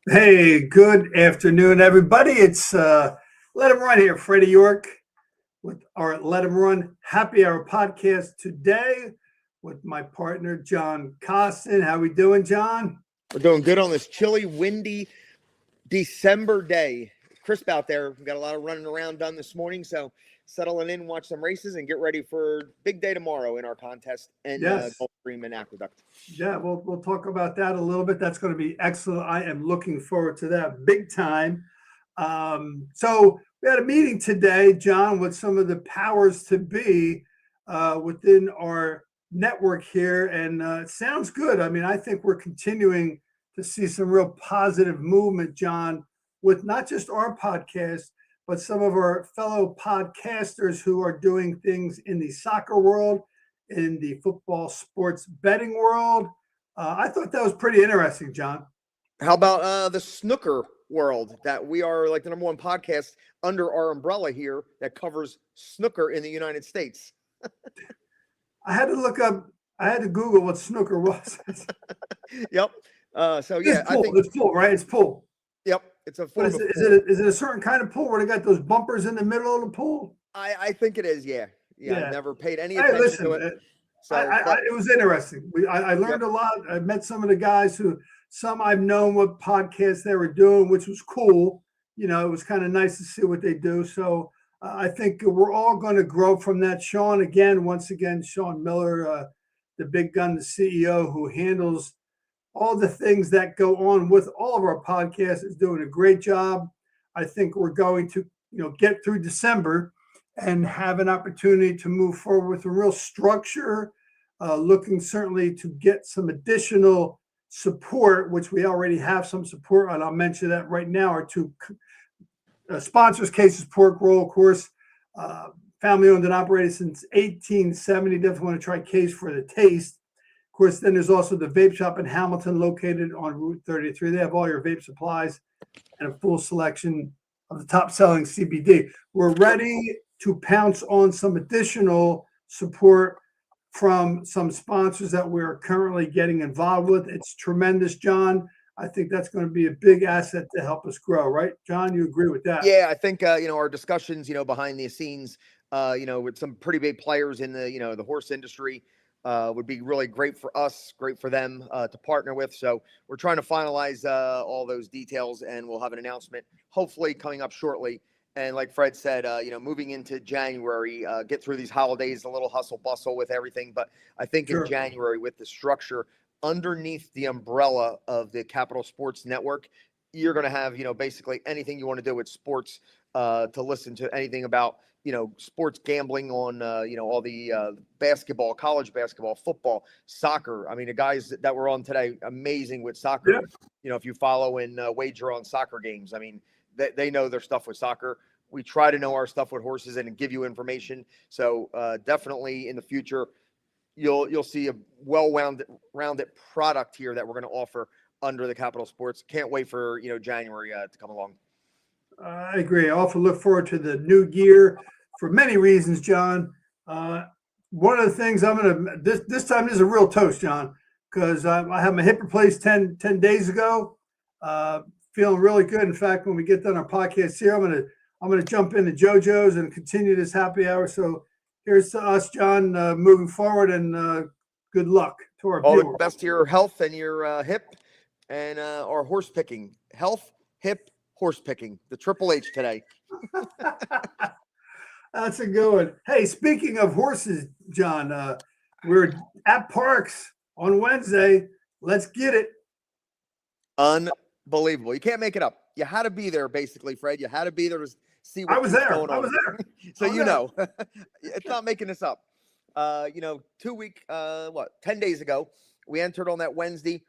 Hey, good afternoon, everybody. It's Let 'em Run here, Freddie York with our Let 'em Run Happy Hour podcast today with my partner John Costin. How we doing, John? We're doing good on this chilly, windy December day. Crisp out there. We got a lot of running around done this morning, so settling in, watch some races, and get ready for big day tomorrow in our contest and Yes. Gulfstream and Aqueduct. Yeah, we'll talk about that a little bit. That's going to be excellent. I am looking forward to that big time. So we had a meeting today, John, with some of the powers to be within our network here, and it sounds good. I mean, I think we're continuing to see some real positive movement, John, with not just our podcast, but some of our fellow podcasters who are doing things in the soccer world, in the football sports betting world. I thought that was pretty interesting, John. How about the snooker world? That we are like the number one podcast under our umbrella here that covers snooker in the United States. I had to look up. I had to Google what snooker was. Yep. So yeah, It's pool. It's pool, right? It's pool. Yep. It's a What form is of it? pool. Is it a certain kind of pool where they got those bumpers in the middle of the pool? I think it is. Yeah. Yeah. I've never paid any Hey, attention listen, to it. So, it was interesting. I learned a lot. I met some of the guys who some I've known what podcasts they were doing, which was cool. You know, it was kind of nice to see what they do. So I think we're all going to grow from that. Once again, Sean Miller, the big gun, the CEO who handles all the things that go on with all of our podcasts, is doing a great job. I think we're going to, get through December and have an opportunity to move forward with a real structure, looking certainly to get some additional support, which we already have some support on. I'll mention that right now. Our two sponsors, Cases Pork Roll, of course, family owned and operated since 1870. Definitely want to try Case for the taste. Of course, then there's also the vape shop in Hamilton, located on Route 33. They have all your vape supplies and a full selection of the top selling CBD. We're ready to pounce on some additional support from some sponsors that we're currently getting involved with. It's tremendous, John. I think that's going to be a big asset to help us grow, right, John? You agree with that? Yeah, I think our discussions, behind the scenes, with some pretty big players in the the horse industry, would be really great for us, great for them to partner with. So we're trying to finalize all those details, and we'll have an announcement hopefully coming up shortly. And like Fred said, moving into January, get through these holidays, a little hustle bustle with everything. But I think in January, with the structure underneath the umbrella of the Capital Sports Network, you're going to have, basically anything you want to do with sports, to listen to anything about, sports gambling on, all the basketball, college basketball, football, soccer. I mean, the guys that were on today, amazing with soccer. Yeah. If you follow and wager on soccer games, I mean, they know their stuff with soccer. We try to know our stuff with horses and give you information. So definitely in the future, you'll see a rounded product here that we're going to offer under the Capital Sports. Can't wait for January to come along. I agree. I also look forward to the new year for many reasons, John. One of the things I'm going to this time is a real toast, John, because I had my hip replaced 10 days ago. Feeling really good. In fact, when we get done our podcast here, I'm gonna jump into JoJo's and continue this happy hour. So here's to us, John, moving forward, and good luck to our All viewers. the best to your health and your hip and our horse picking. Health, hip, horse picking. The Triple H today. That's a good one. Hey, speaking of horses, John, we're at Parks on Wednesday. Let's get it. Unbelievable. You can't make it up. You had to be there, basically, Fred. You had to be there to see what was going on. I was there. So it's not making this up. 10 days ago, we entered on that Wednesday.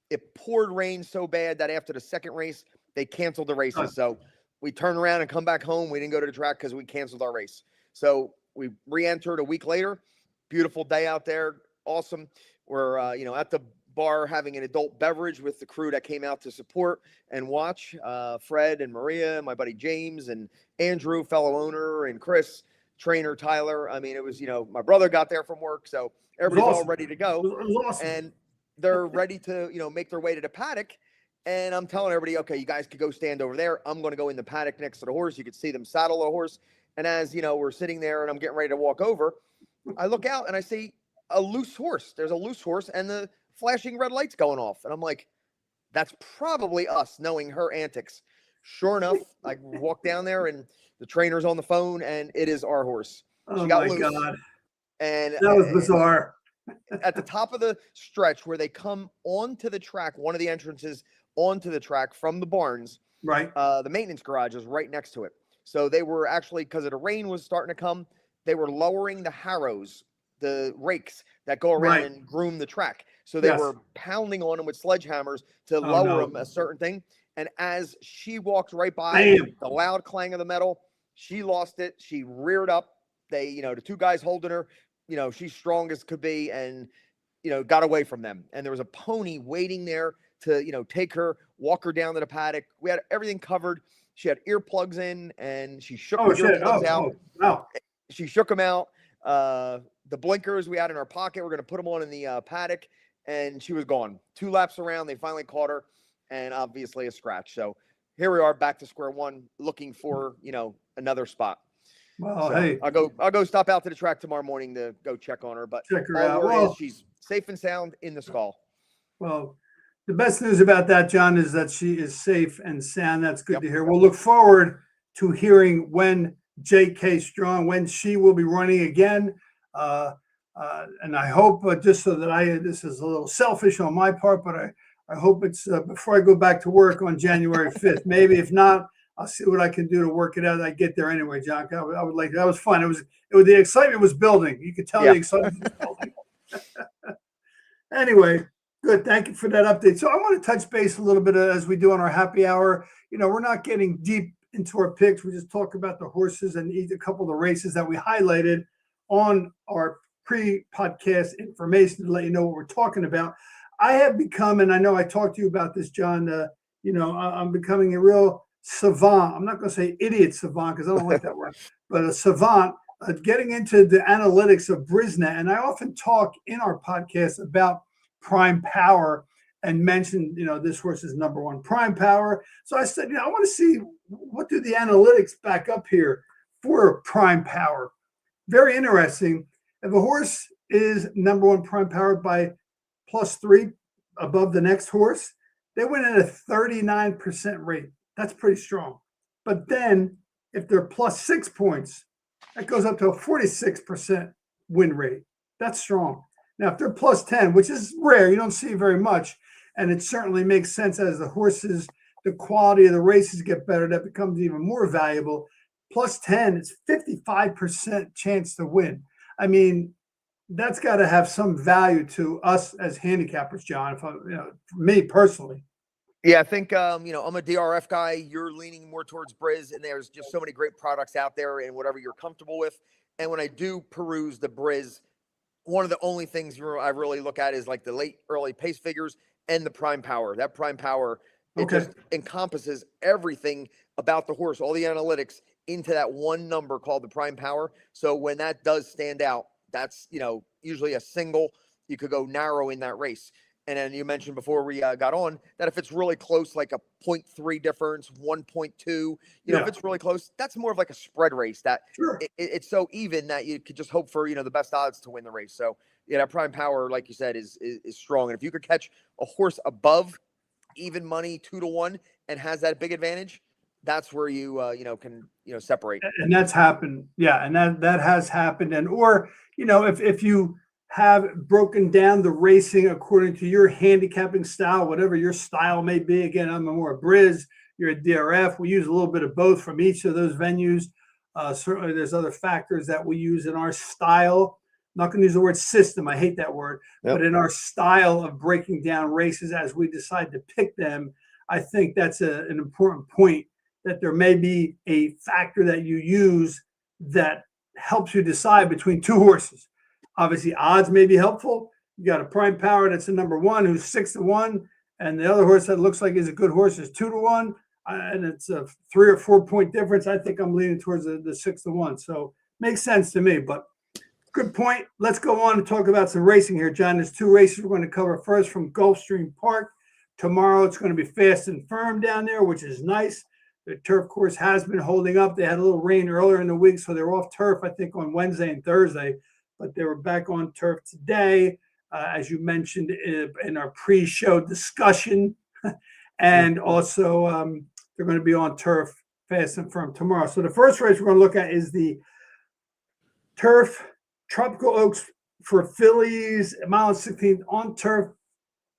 It poured rain so bad that after the second race, they canceled the races. So we turned around and come back home. We didn't go to the track because we canceled our race. So we re-entered a week later. Beautiful day out there. Awesome. We're, at the bar having an adult beverage with the crew that came out to support and watch. Fred and Maria, my buddy James and Andrew, fellow owner, and Chris, trainer Tyler. I mean, it was, my brother got there from work. So everybody's all ready to go. It was awesome. And they're ready to, make their way to the paddock. And I'm telling everybody, okay, you guys could go stand over there. I'm going to go in the paddock next to the horse. You could see them saddle the horse. And as we're sitting there and I'm getting ready to walk over, I look out and I see a loose horse. There's a loose horse and the flashing red lights going off. And I'm like, that's probably us, knowing her antics. Sure enough, I walk down there and the trainer's on the phone and it is our horse. Oh She got my loose. God. And That was bizarre. at the top of the stretch where they come onto the track, one of the entrances onto the track from the barns, Right. the maintenance garage is right next to it. So they were actually, because of the rain was starting to come, they were lowering the harrows, the rakes that go around Right. and groom the track. So they Yes. were pounding on them with sledgehammers to Oh, lower no. them a certain thing. And as she walked right by, Bam. the loud clang of the metal, she lost it. She reared up. They, the two guys holding her, she's strong as could be, and got away from them. And there was a pony waiting there to take her, walk her down to the paddock. We had everything covered. She had earplugs in, and she shook Oh the shit. earplugs out. Oh, wow. She shook them out. The blinkers we had in our pocket, we're going to put them on in the paddock, and she was gone. 2 laps around, they finally caught her, and obviously a scratch. So here we are, back to square one, looking for another spot. Well, So hey, I'll go stop out to the track tomorrow morning to go check on her. But check her all out. word Well, is she's safe and sound in the stall. well, the best news about that, John, is that she is safe and sound. That's good Yep. to hear. We'll look forward to hearing when J.K. Strong, when she will be running again. And I hope, just so that this is a little selfish on my part, but I hope it's before I go back to work on January 5th. Maybe if not, I'll see what I can do to work it out. I get there anyway, John. I would like that. Was fun. It was the excitement was building. You could tell Yeah. the excitement was building. Anyway, good. Thank you for that update. So I want to touch base a little bit as we do on our happy hour. We're not getting deep into our picks. We just talk about the horses and a couple of the races that we highlighted on our pre-podcast information to let you know what we're talking about. I have become, and I know I talked to you about this, John. I'm becoming a real savant. I'm not going to say idiot savant because I don't like that word, but a savant. Getting into the analytics of Brisnet, and I often talk in our podcast about Prime Power and mention, this horse is number one, Prime Power. So I said, I want to see what do the analytics back up here for Prime Power. Very interesting. If a horse is number one Prime Power by +3 above the next horse, they win at a 39% rate. That's pretty strong. But then if they're +6 points, that goes up to a 46% win rate. That's strong. Now, if they're +10, which is rare, you don't see very much, and it certainly makes sense as the horses, the quality of the races get better, that becomes even more valuable. +10, it's 55% chance to win. I mean, that's got to have some value to us as handicappers, John. For me personally. Yeah, I think I'm a DRF guy. You're leaning more towards Briz, and there's just so many great products out there and whatever you're comfortable with. And when I do peruse the Briz, one of the only things I really look at is like the late early pace figures and the Prime Power. That Prime Power, it just encompasses everything about the horse, all the analytics into that one number called the Prime Power. So when that does stand out, that's usually a single. You could go narrow in that race. And then you mentioned before we got on that if it's really close, like a 0.3 difference, 1.2, if it's really close, that's more of like a spread race that Sure. It's so even that you could just hope for, the best odds to win the race. So yeah, that Prime Power, like you said, is strong. And if you could catch a horse above even money 2-1 and has that big advantage, that's where you, can, separate. And that's happened. Yeah. And that has happened. And, or, if you have broken down the racing according to your handicapping style, whatever your style may be. Again, I'm more a Briz, you're a DRF. We use a little bit of both from each of those venues. Certainly there's other factors that we use in our style. I'm not going to use the word system. I hate that word. Yep. But in our style of breaking down races as we decide to pick them, I think that's an important point, that there may be a factor that you use that helps you decide between two horses. Obviously, odds may be helpful. You got a Prime Power that's a number one who's 6-1, and the other horse that looks like is a good horse is 2-1, and it's a 3 or 4 point difference. I think I'm leaning towards the 6-1. So makes sense to me. But good point. Let's go on and talk about some racing here, John. There's 2 races we're going to cover. First, from Gulfstream Park, Tomorrow it's going to be fast and firm down there, which is nice. The turf course has been holding up. They had a little rain earlier in the week, so they're off turf, I think, on Wednesday and Thursday, but they were back on turf today, as you mentioned in our pre-show discussion. And also, they're going to be on turf fast and firm tomorrow. So the first race we're going to look at is the Turf Tropical Oaks for fillies, mile and 16 on turf.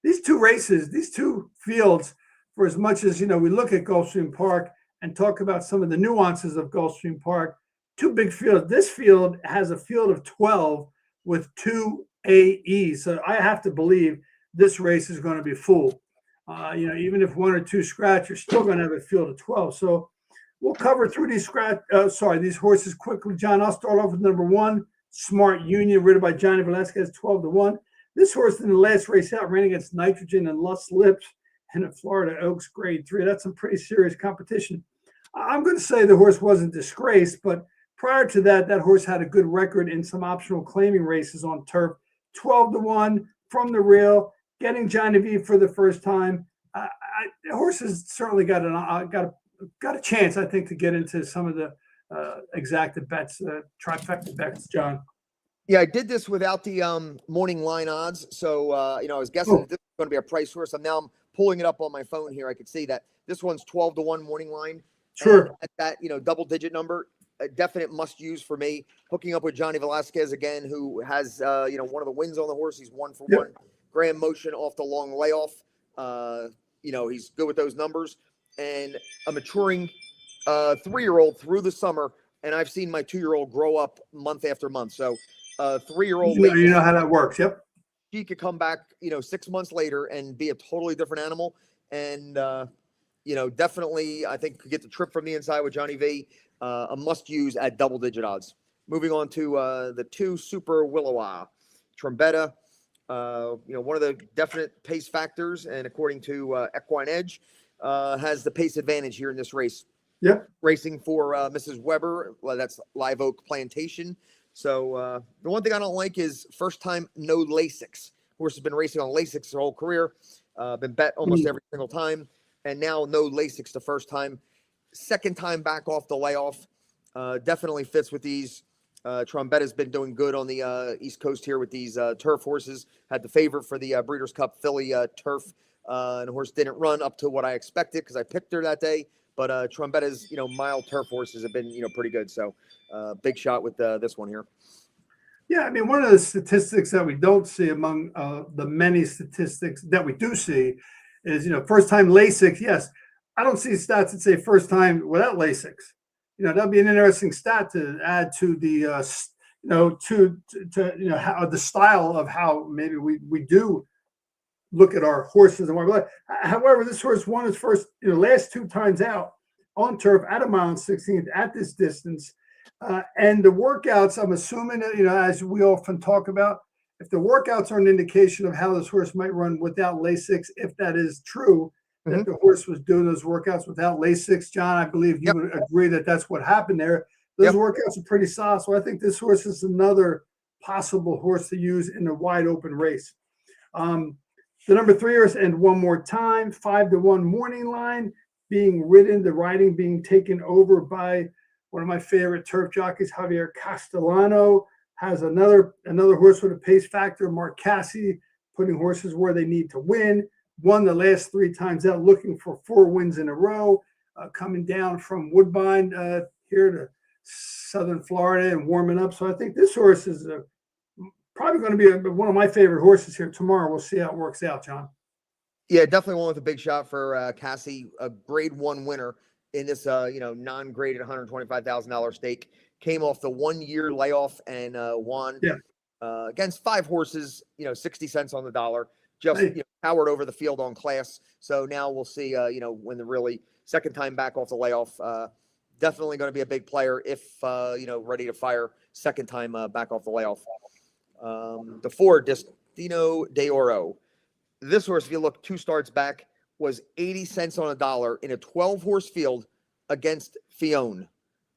These two races, these two fields, for as much as, we look at Gulfstream Park and talk about some of the nuances of Gulfstream Park, two big fields. This field has a field of 12 with two AEs. So I have to believe this race is going to be full. Even if one or two scratch, you're still going to have a field of 12. So we'll cover through these these horses quickly. John, I'll start off with number 1, Smart Union, ridden by Johnny Velasquez, 12-1. This horse in the last race out ran against Nitrogen and Lust Lips and a Florida Oaks Grade 3. That's some pretty serious competition. I'm going to say the horse wasn't disgraced, but prior to that, that horse had a good record in some optional claiming races on turf. 12-1 from the rail, getting Johnny V for the first time. The horse has certainly got a chance, I think, to get into some of the exacted bets, trifecta bets, John. Yeah, I did this without the morning line odds. So, I was guessing that this was going to be a price horse. I'm pulling it up on my phone here. I could see that this one's 12-1 morning line. Sure. And at that, double-digit number, a definite must-use for me. Hooking up with Johnny Velasquez again, who has, one of the wins on the horse. He's 1-for-1. Graham Motion off the long layoff. He's good with those numbers. And a maturing 3-year-old through the summer. And I've seen my 2-year-old grow up month after month. So, 3-year-old. You know how that works. Yep. She could come back, 6 months later and be a totally different animal. And, definitely, I think could get the trip from the inside with Johnny V. A must use at double-digit odds. Moving on to the 2 Super Willowa. Trombetta, one of the definite pace factors, and according to Equine Edge, has the pace advantage here in this race. Yep. Racing for Mrs. Weber. Well, that's Live Oak Plantation. So the one thing I don't like is first time no Lasix. Horse has been racing on Lasix their whole career. Been bet almost every single time. And now no Lasix the first time. Second time back off the layoff. Definitely fits with these. Trombetta's been doing good on the East Coast here with these turf horses. Had the favorite for the Breeders' Cup filly turf. And the horse didn't run up to what I expected because I picked her that day. But Trombetta's, mild turf horses have been, pretty good. So big shot with this one here. Yeah, I mean, one of the statistics that we don't see among the many statistics that we do see is, first time Lasix. Yes, I don't see stats that say first time without Lasix. That'd be an interesting stat to add to the, how the style of how maybe we do look at our horses and whatnot. However, this horse won his first, last 2 times out on turf at a mile and 16th at this distance. And the workouts, I'm assuming that, as we often talk about, if the workouts are an indication of how this horse might run without Lasix, if that is true, that the horse was doing those workouts without Lasix, John, I believe you would agree that that's what happened there. Those workouts are pretty solid. So I think this horse is another possible horse to use in a wide open race. The number 3 horse, and one more time, 5-1 morning line, being ridden, the riding being taken over by one of my favorite turf jockeys, Javier Castellano. Has another horse with a pace factor, Mark Cassie, putting horses where they need to win. Won the last 3 times out, looking for 4 wins in a row. Coming down from Woodbine here to Southern Florida and warming up. So I think this horse is probably going to be one of my favorite horses here tomorrow. We'll see how it works out, John. Yeah, definitely one with a big shot for Cassie, a grade 1 winner in this, non-graded $125,000 stake. Came off the 1-year layoff and won against 5 horses, 60 cents on the dollar. Just powered over the field on class. So now we'll see, when the really second time back off the layoff, definitely going to be a big player if, ready to fire second time back off the layoff. The 4, Destino de Oro. This horse, if you look 2 starts back, was 80 cents on a dollar in a 12-horse field against Fione.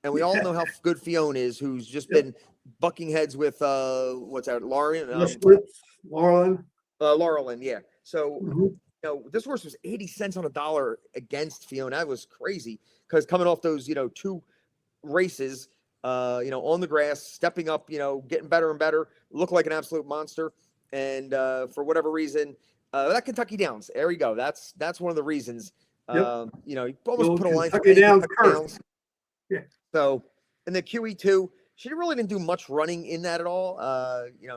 And we all know how good Fione is, who's just been bucking heads with, what's that, Lauren? Laurelin. Laurelin, yeah. So this horse was 80 cents on a dollar against Fiona. That was crazy because coming off those, 2 races, on the grass, stepping up, getting better and better, looked like an absolute monster. And for whatever reason, that Kentucky Downs, there you go. That's one of the reasons. Yep. You almost put a line Kentucky Downs curse. Yeah. So, and the QE2, she really didn't do much running in that at all.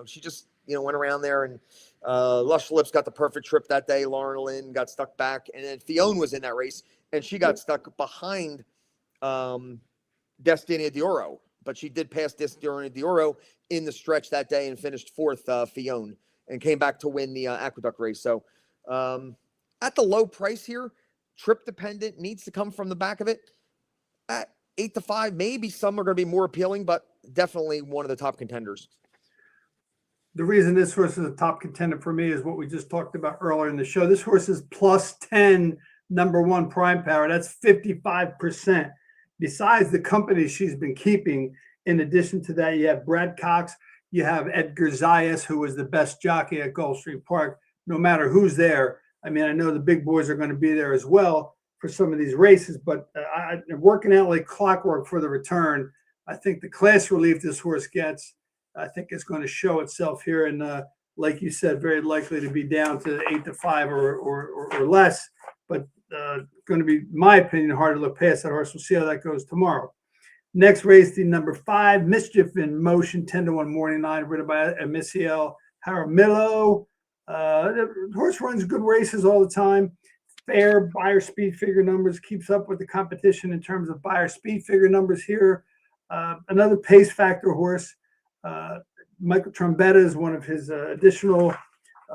She just, went around there, and Lush Lips got the perfect trip that day. Lauren Lynn got stuck back, and then Fiona was in that race, and she got stuck behind Destiny D'Oro, but she did pass Destiny D'Oro in the stretch that day and finished 4th, Fiona, and came back to win the Aqueduct race. So at the low price here, trip dependent, needs to come from the back of it. At 8-5, maybe some are going to be more appealing, but definitely one of the top contenders. The reason this horse is a top contender for me is what we just talked about earlier in the show. This horse is +10, number 1 prime power. That's 55%. Besides the company she's been keeping, in addition to that, you have Brad Cox, you have Edgar Zayas, who was the best jockey at Gulfstream Park, no matter who's there. I mean, I know the big boys are going to be there as well for some of these races, but I'm working out like clockwork for the return. I think the class relief this horse gets, I think it's going to show itself here. And like you said, very likely to be down to 8-5 or less, but going to be, my opinion, hard to look past that horse. We'll see how that goes tomorrow. Next race, the number 5, Mischief in Motion, 10-1 morning line, ridden by Amiciel Jaramillo. The horse runs good races all the time. Fair Beyer speed figure numbers, keeps up with the competition in terms of Beyer speed figure numbers here. Another pace factor horse. Michael Trombetta is one of his additional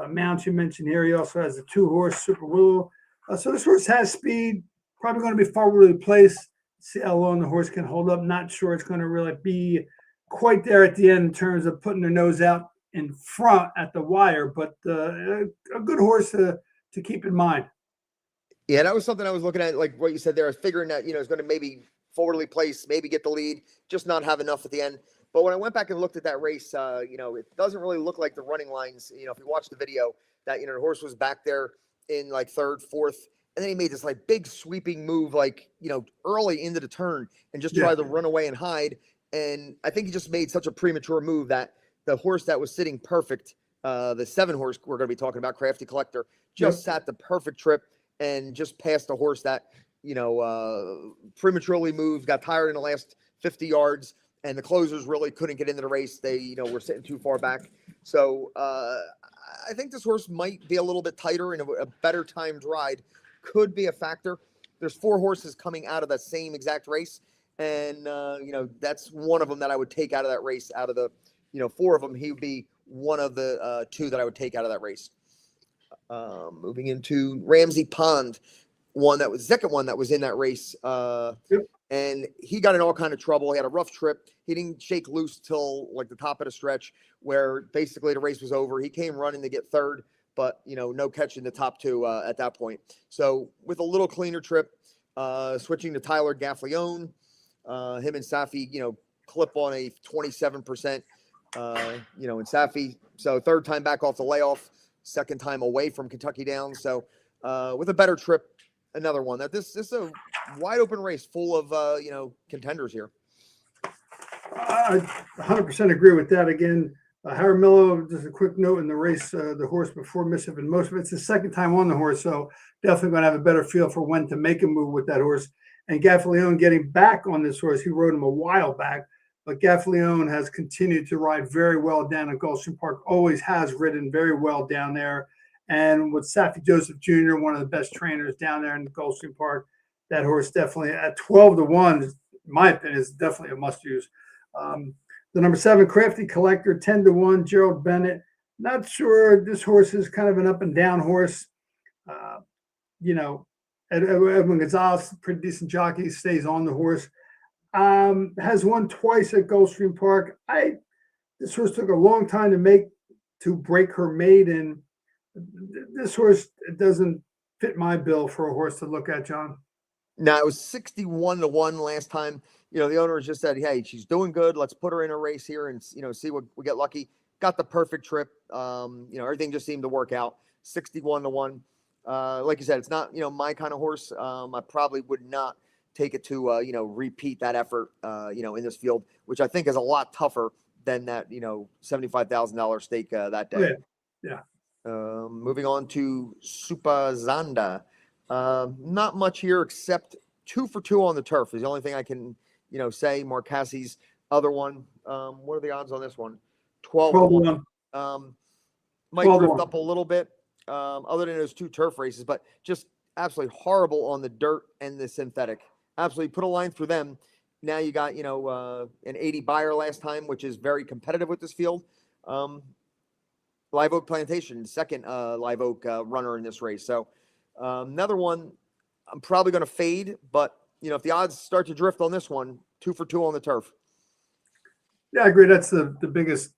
mounts you mentioned here. He also has a 2-horse Super Willow. So this horse has speed, probably going to be forwardly placed. See how long the horse can hold up. Not sure it's going to really be quite there at the end in terms of putting the nose out in front at the wire, but a good horse to keep in mind. Yeah, that was something I was looking at, like what you said there. I was figuring that, it's going to maybe forwardly place, maybe get the lead, just not have enough at the end. But when I went back and looked at that race, it doesn't really look like the running lines. If you watch the video, that, the horse was back there in like 3rd, 4th, and then he made this like big sweeping move, like, early into the turn and just tried to run away and hide. And I think he just made such a premature move that the horse that was sitting perfect, the 7 horse we're going to be talking about, Crafty Collector, just sat the perfect trip and just passed a horse that, prematurely moved, got tired in the last 50 yards, and the closers really couldn't get into the race. They, were sitting too far back. So I think this horse might be a little bit tighter, and a better timed ride could be a factor. There's 4 horses coming out of that same exact race, and that's one of them that I would take out of that race. Out of the 4 of them, he would be one of the 2 that I would take out of that race. Moving into Ramsey Pond, second one that was in that race. And he got in all kind of trouble. He had a rough trip. He didn't shake loose till like the top of the stretch, where basically the race was over. He came running to get 3rd, but no catching the top 2 at that point. So with a little cleaner trip, switching to Tyler Gaffalione, him and Safi, clip on a 27%, in Safi. So 3rd time back off the layoff, 2nd time away from Kentucky Downs. So with a better trip, another one. That this is a wide open race full of contenders here. I 100% agree with that. Again, Jaramillo, just a quick note in the race, the horse before Mischief in Motion, it's his 2nd time on the horse, so definitely going to have a better feel for when to make a move with that horse. And Gaffalione getting back on this horse, he rode him a while back, but Gaffalione has continued to ride very well down at Gulfstream Park, always has ridden very well down there. And with Safi Joseph Jr., one of the best trainers down there in Gulfstream Park, that horse definitely at 12-1, in my opinion, is definitely a must-use. The number 7, Crafty Collector, 10-1, Gerald Bennett. Not sure. This horse is kind of an up and down horse. Edwin Gonzalez, pretty decent jockey, stays on the horse. Has won twice at Gulfstream Park. This horse took a long time to break her maiden. This horse doesn't fit my bill for a horse to look at, John. Now, it was 61-1 last time. The owners just said, hey, she's doing good. Let's put her in a race here and, see what we get lucky. Got the perfect trip. Everything just seemed to work out. 61-1. Like you said, it's not, my kind of horse. I probably would not take it to, repeat that effort, in this field, which I think is a lot tougher than that, $75,000 stake that Oh, yeah. day. Yeah. Moving on to Supazanda. Not much here except 2 for 2 on the turf is the only thing I can, say. Marcassi's other one. What are the odds on this one? 12 to 1. 12-1. Might 12 to drift 1. up a little bit, other than those 2 turf races, but just absolutely horrible on the dirt and the synthetic. Absolutely put a line through them. Now you got, an 80 buyer last time, which is very competitive with this field. Live Oak Plantation, second Live Oak runner in this race. So another one I'm probably going to fade, but, if the odds start to drift on this one, 2 for 2 on the turf. Yeah, I agree. That's the biggest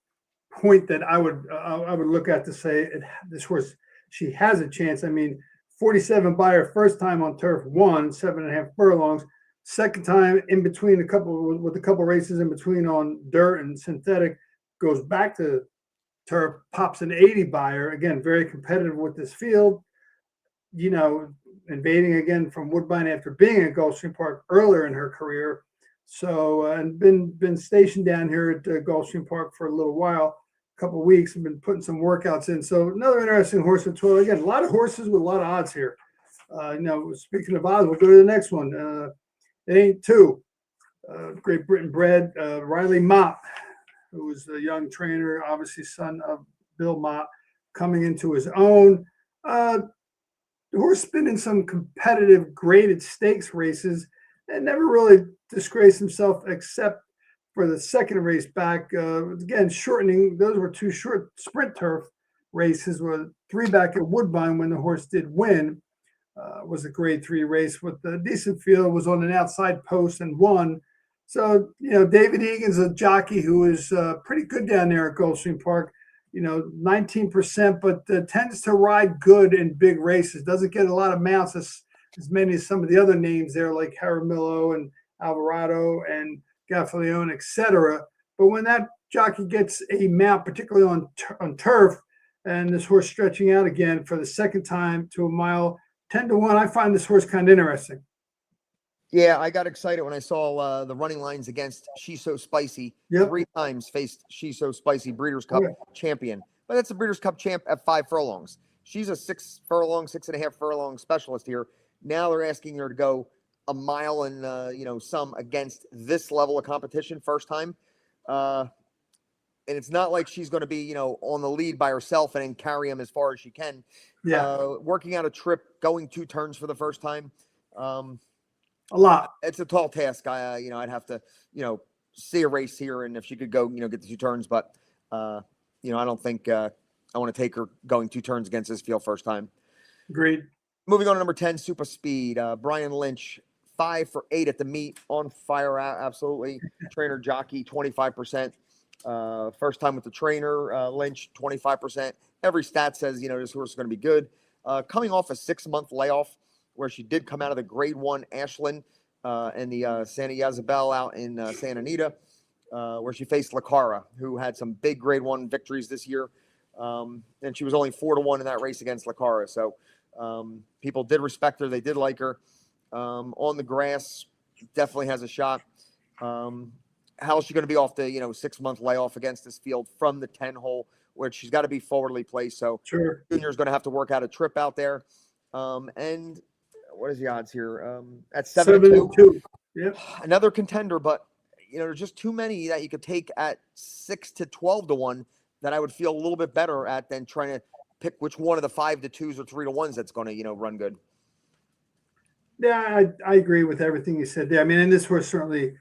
point that I would look at to say this horse, she has a chance. I mean, 47 buyer, first time on turf, won 7.5 furlongs. Second time in between a couple races in between on dirt and synthetic, goes back to turf, pops an 80 buyer. Again, very competitive with this field. Invading again from Woodbine after being at Gulfstream Park earlier in her career. So, and been stationed down here at Gulfstream Park for a little while, a couple of weeks, and been putting some workouts in. So another interesting horse at 12. Again, a lot of horses with a lot of odds here. Speaking of odds, we'll go to the next one. It ain't 2. Great Britain bred, Riley Mott, who was a young trainer, obviously son of Bill Mott, coming into his own. The horse been in some competitive graded stakes races and never really disgraced himself except for the second race back. Again, shortening. Those were 2 short sprint turf races, with 3 back at Woodbine when the horse did win. Was a grade 3 race with a decent field, was on an outside post and won. So, David Egan's a jockey who is pretty good down there at Gulfstream Park. 19%, but tends to ride good in big races. Doesn't get a lot of mounts as many as some of the other names there, like Jaramillo and Alvarado and Gaffalione, etc. But when that jockey gets a mount, particularly on turf, and this horse stretching out again for the second time to a mile, 10 to 1, I find this horse kind of interesting. Yeah, I got excited when I saw the running lines against She's So Spicy. Yep. 3 times faced She's So Spicy Breeders' Cup champion. But that's a Breeders' Cup champ at 5 furlongs. She's a 6.5 furlong specialist here. Now they're asking her to go a mile and, some against this level of competition first time. And it's not like she's going to be, on the lead by herself and then carry him as far as she can. Yeah. Working out a trip, going 2 turns for the first time. A lot. It's a tall task. I'd have to, see a race here, and if she could go, get the 2 turns. But, I don't think I want to take her going 2 turns against this field first time. Agreed. Moving on to number 10, Super Speed. Brian Lynch, 5 for 8 at the meet, on fire, absolutely. Trainer jockey, 25%. First time with the trainer, Lynch, 25%. Every stat says, this horse is going to be good. Coming off a 6-month layoff, where she did come out of the grade 1 Ashland and the Santa Isabel out in Santa Anita, where she faced Lacara, who had some big grade 1 victories this year. And she was only 4 to 1 in that race against Lacara. So people did respect her. They did like her. On the grass, definitely has a shot. How is she going to be off the 6-month layoff against this field from the 10 hole, where she's got to be forwardly placed? So sure, Junior's going to have to work out a trip out there. And what is the odds here? At 7-2. Yep. Another contender, but there's just too many that you could take at 6 to 12 to 1 that I would feel a little bit better at than trying to pick which one of the 5 to 2s or 3 to 1s that's going to run good. Yeah, I agree with everything you said there. I mean, and this horse certainly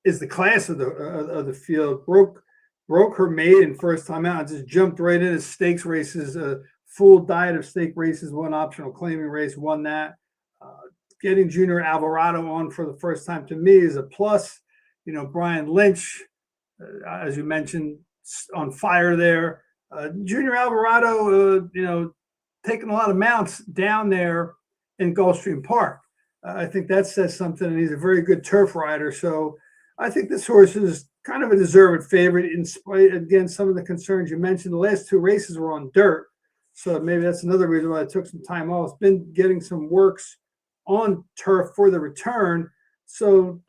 is the class of the field. Broke her maiden first time out, just jumped right into stakes races, a full diet of stake races, 1 optional claiming race, won that. Getting Junior Alvarado on for the first time to me is a plus. Brian Lynch, as you mentioned, on fire there. Junior Alvarado, taking a lot of mounts down there in Gulfstream Park. I think that says something, and he's a very good turf rider. So I think this horse is kind of a deserved favorite in spite, again, some of the concerns you mentioned. The last 2 races were on dirt. So maybe that's another reason why I took some time off. It's been getting some works on turf for the return. So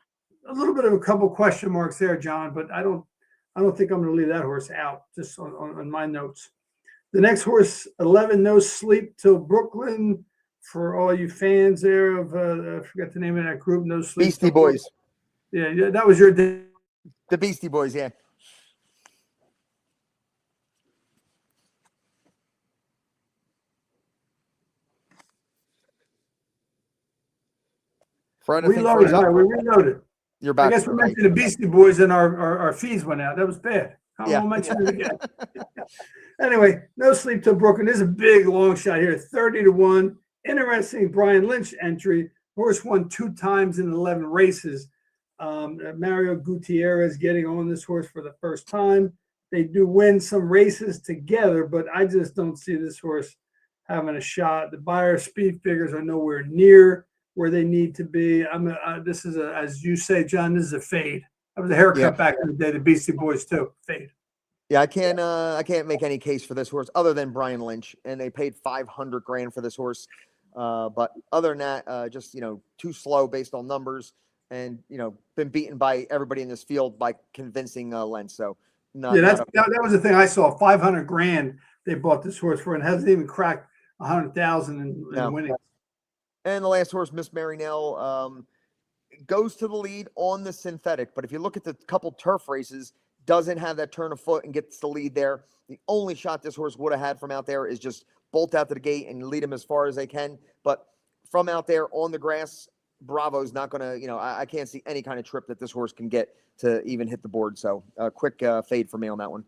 a little bit of a couple question marks there, John, but I don't think I'm going to leave that horse out just on my notes. The next horse, 11, No Sleep Till Brooklyn. For all you fans there of, I forgot the name of that group, No Sleep. Beastie Boys. Yeah, that was your. The Beastie Boys, yeah. Fred, We reloaded. You're back. I guess we mentioned the Beastie Boys and our feeds went out. That was bad. I won't mention it again. Anyway, No Sleep Till Brooklyn. This is a big long shot here, 30-1. Interesting Brian Lynch entry. Horse won 2 times in 11 races. Mario Gutierrez getting on this horse for the first time. They do win some races together, but I just don't see this horse having a shot. The Beyer speed figures are nowhere near where they need to be. This is as you say, John, this is a fade. That was a haircut back in the day, the Beastie Boys too. Fade. Yeah, I can't make any case for this horse other than Brian Lynch, and they paid $500,000 for this horse. But other than that, just too slow based on numbers, and been beaten by everybody in this field by convincing Lentz. So that was the thing I saw. $500,000 they bought this horse for, and hasn't even cracked 100,000 in winning. And the last horse, Miss Marinelle, goes to the lead on the synthetic. But if you look at the couple turf races, doesn't have that turn of foot and gets the lead there. The only shot this horse would have had from out there is just bolt out to the gate and lead him as far as they can. But from out there on the grass, Bravo's not going to, I can't see any kind of trip that this horse can get to even hit the board. So a quick fade for me on that one.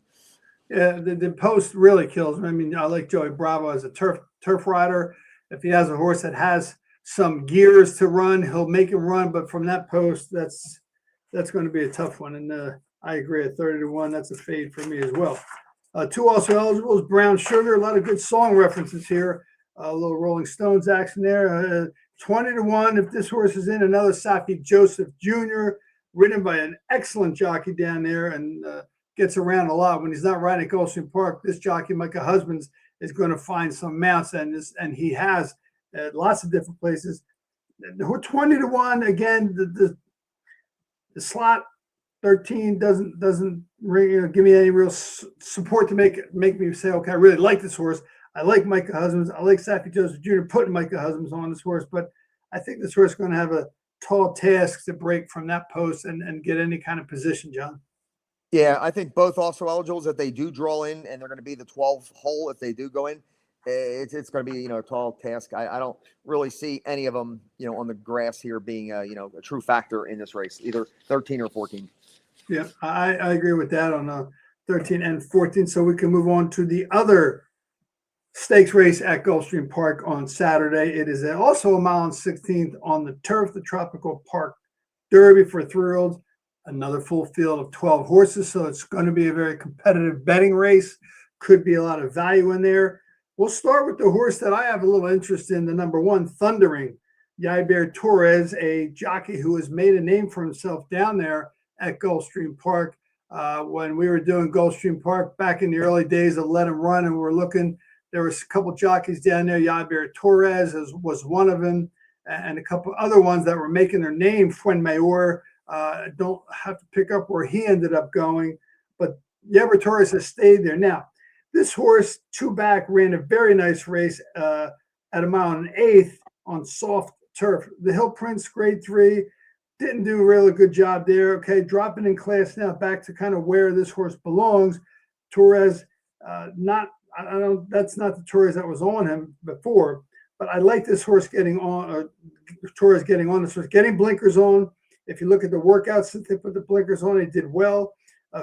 Yeah, the post really kills me. I mean, I like Joey Bravo as a turf rider. If he has a horse that has some gears to run, he'll make him run. But from that post, that's going to be a tough one. And I agree at 30-1. That's a fade for me as well. 2 also eligible is Brown Sugar. A lot of good song references here. A little Rolling Stones action there. 20-1. If this horse is in, another Safi Joseph Jr., ridden by an excellent jockey down there and gets around a lot. When he's not riding at Gulfstream Park, this jockey, Micah Husbands, is going to find some mounts, and he has lots of different places. 20-1 again. The slot 13 doesn't ring, give me any real support to make me say, okay, I really like this horse. I like Micah Husbands. I like Safi Joseph Jr. putting Micah Husbands on this horse, but I think this horse is going to have a tall task to break from that post and get any kind of position, John. Yeah, I think both also eligibles that they do draw in, and they're going to be the 12 hole if they do go in. It's going to be a tall task. I don't really see any of them on the grass here being a true factor in this race, either 13 or 14. Yeah, I agree with that on 13 and 14. So we can move on to the other stakes race at Gulfstream Park on Saturday. It is also a 1/16 on the turf, the Tropical Park Derby for 3-year-olds. Another full field of 12 horses, so it's going to be a very competitive betting race. Could be a lot of value in there. We'll start with the horse that I have a little interest in, the number 1, Thundering. Yaiber Torres, a jockey who has made a name for himself down there at Gulfstream Park. When we were doing Gulfstream Park back in the early days of Let Him Run, and we were looking, there was a couple jockeys down there. Yaiber Torres was one of them, and a couple other ones that were making their name. Fuenmayor, don't have to pick up where he ended up going, but Yaiber Torres has stayed there. Now, this horse, 2 back, ran a very nice race at a 1/8 on soft turf. The Hill Prince Grade 3 didn't do a really good job there. Okay, dropping in class now, back to kind of where this horse belongs. Torres, that's not the Torres that was on him before, but I like this horse getting on. Torres getting on this horse, getting blinkers on. If you look at the workouts that they put the blinkers on, he did well.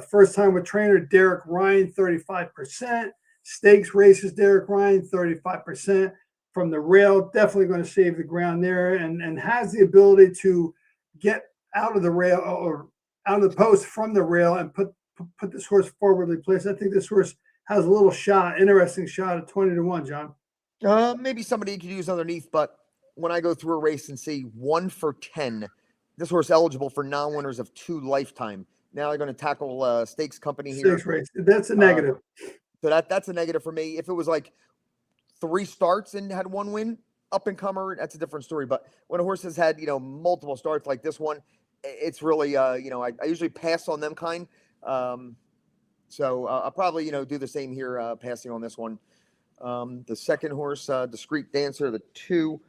First time with trainer Derek Ryan, 35%. Stakes races, Derek Ryan, 35%. From the rail, definitely going to save the ground there, and has the ability to get out of the rail or out of the post from the rail and put this horse forwardly placed. I think this horse has a little shot, interesting shot at 20-1, John. Maybe somebody could use underneath, but when I go through a race and see 1 for 10, this horse eligible for non-winners of 2 lifetime. Now they're going to tackle stakes company here. Stakes race. That's a negative. So that's a negative for me. If it was like 3 starts and had 1 win, up and comer, that's a different story. But when a horse has had, multiple starts like this one, it's really, I usually pass on them kind. So I'll probably, do the same here, passing on this one. The second horse, Discreet Dancer, the 2,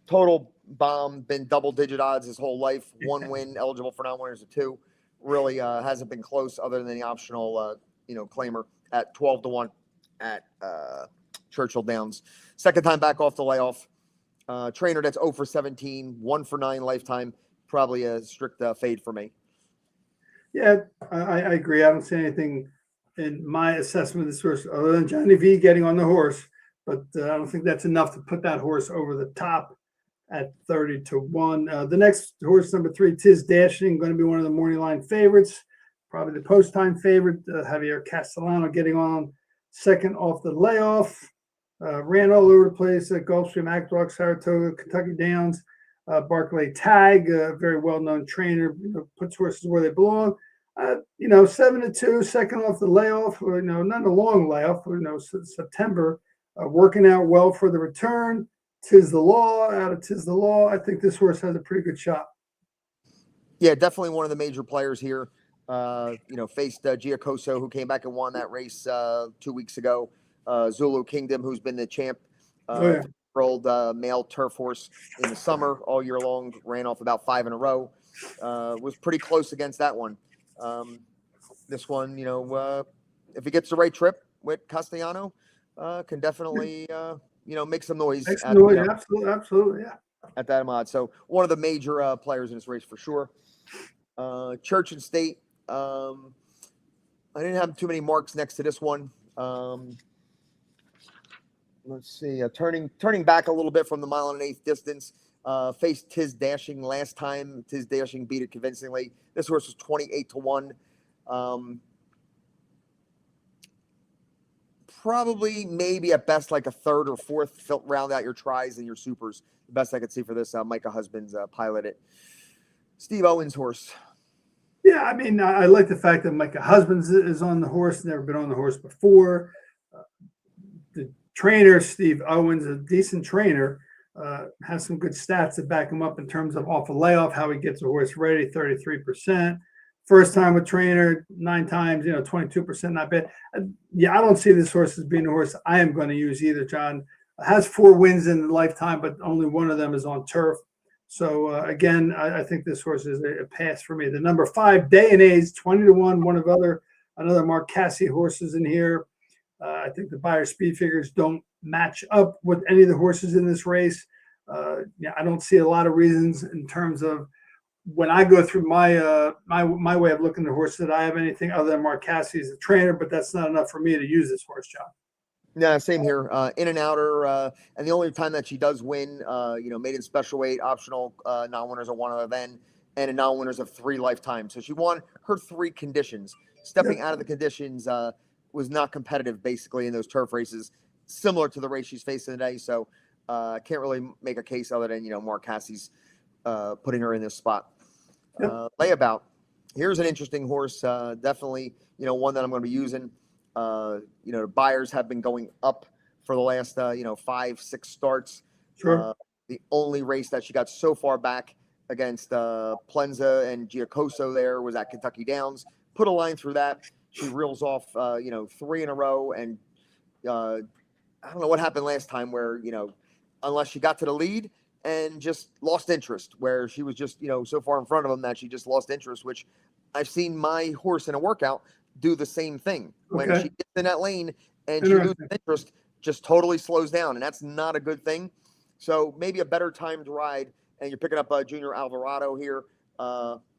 total bomb, been double-digit odds his whole life. 1 win, eligible for non-winners, a 2. Really hasn't been close other than the optional, claimer at 12-1 at Churchill Downs. Second time back off the layoff. Trainer that's 0 for 17, 1 for 9 lifetime. Probably a strict fade for me. Yeah, I agree. I don't see anything in my assessment of this horse other than Johnny V getting on the horse, but I don't think that's enough to put that horse over the top at 30-1. The next horse, number 3, Tiz Dashing, going to be one of the morning line favorites, probably the post time favorite. Javier Castellano getting on second off the layoff. Ran all over the place at Gulfstream, Aqueduct, Saratoga, Kentucky Downs. Barclay Tag, a very well-known trainer, puts horses where they belong. 7-2, second off the layoff, not a long layoff, September, working out well for the return. Tis the Law, out of Tis the Law. I think this horse has a pretty good shot. Yeah, definitely one of the major players here. Faced Giacoso, who came back and won that race 2 weeks ago. Zulu Kingdom, who's been the champ. Old male turf horse in the summer all year long, ran off about 5 in a row. Was pretty close against that one. This one, if he gets the right trip with Castellano, can definitely, make some noise. Absolutely, yeah. At that mod. So one of the major players in this race for sure. Church and State. I didn't have too many marks next to this one. Let's see. Turning back a little bit from the 1 1/8 distance. Faced Tiz Dashing last time. Tiz Dashing beat it convincingly. This horse was 28-1. Probably, maybe at best, like a third or fourth. Round out your tries and your supers. The best I could see for this. Micah Husbands piloted. Steve Owens' horse. Yeah, I mean, I like the fact that Micah Husbands is on the horse. Never been on the horse before. The trainer, Steve Owens, a decent trainer, has some good stats to back him up in terms of off a layoff, how he gets the horse ready, 33%. First time with trainer, 9 times, 22%, not bad. I don't see this horse as being a horse I am going to use either, John. Has 4 wins in the lifetime, but only one of them is on turf. So, again, I think this horse is a pass for me. The number 5, Day and Age, 20-1, one of another Mark Casse horses in here. I think the buyer speed figures don't match up with any of the horses in this race. I don't see a lot of reasons in terms of when I go through my my way of looking at the horse that I have anything other than Mark Casse as a trainer, but that's not enough for me to use this horse, John. Yeah, same here. In and outer, and the only time that she does win, maiden special weight, optional non-winners of 1 event, and a non-winners of 3 lifetimes. So she won her 3 conditions. Stepping out of the conditions was not competitive, basically, in those turf races, similar to the race she's facing today. So can't really make a case other than, Mark Casse's putting her in this spot. Layabout. Here's an interesting horse. Definitely, one that I'm going to be using. The buyers have been going up for the last, 5-6 starts. Sure. The only race that she got so far back against Plenza and Giacoso there was at Kentucky Downs. Put a line through that. She reels off, 3 in a row. And I don't know what happened last time where, unless she got to the lead and just lost interest, where she was just, so far in front of them that she just lost interest, which I've seen my horse in a workout do the same thing. When she gets in that lane and she loses interest, just totally slows down. And that's not a good thing. So maybe a better timed ride. And you're picking up Junior Alvarado here.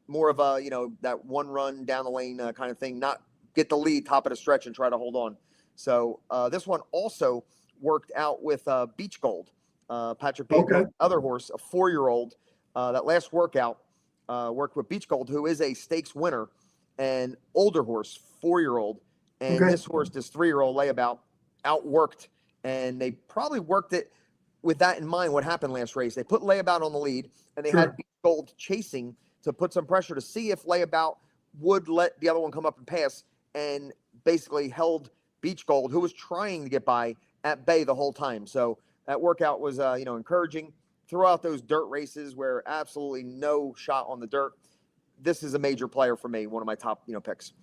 More of a, that one run down the lane kind of thing, not get the lead top of the stretch and try to hold on. So this one also worked out with Beach Gold. Patrick Baker, other horse, a 4-year-old. That last workout worked with Beach Gold, who is a stakes winner, and older horse, 4-year-old. And this horse, this 3-year-old Layabout, outworked. And they probably worked it with that in mind, what happened last race. They put Layabout on the lead, and they had Beach Gold chasing to put some pressure to see if Layabout would let the other one come up and pass, and basically held Beach Gold, who was trying to get by, at bay the whole time. So that workout was, encouraging. Throughout those dirt races where absolutely no shot on the dirt, this is a major player for me, one of my top, picks.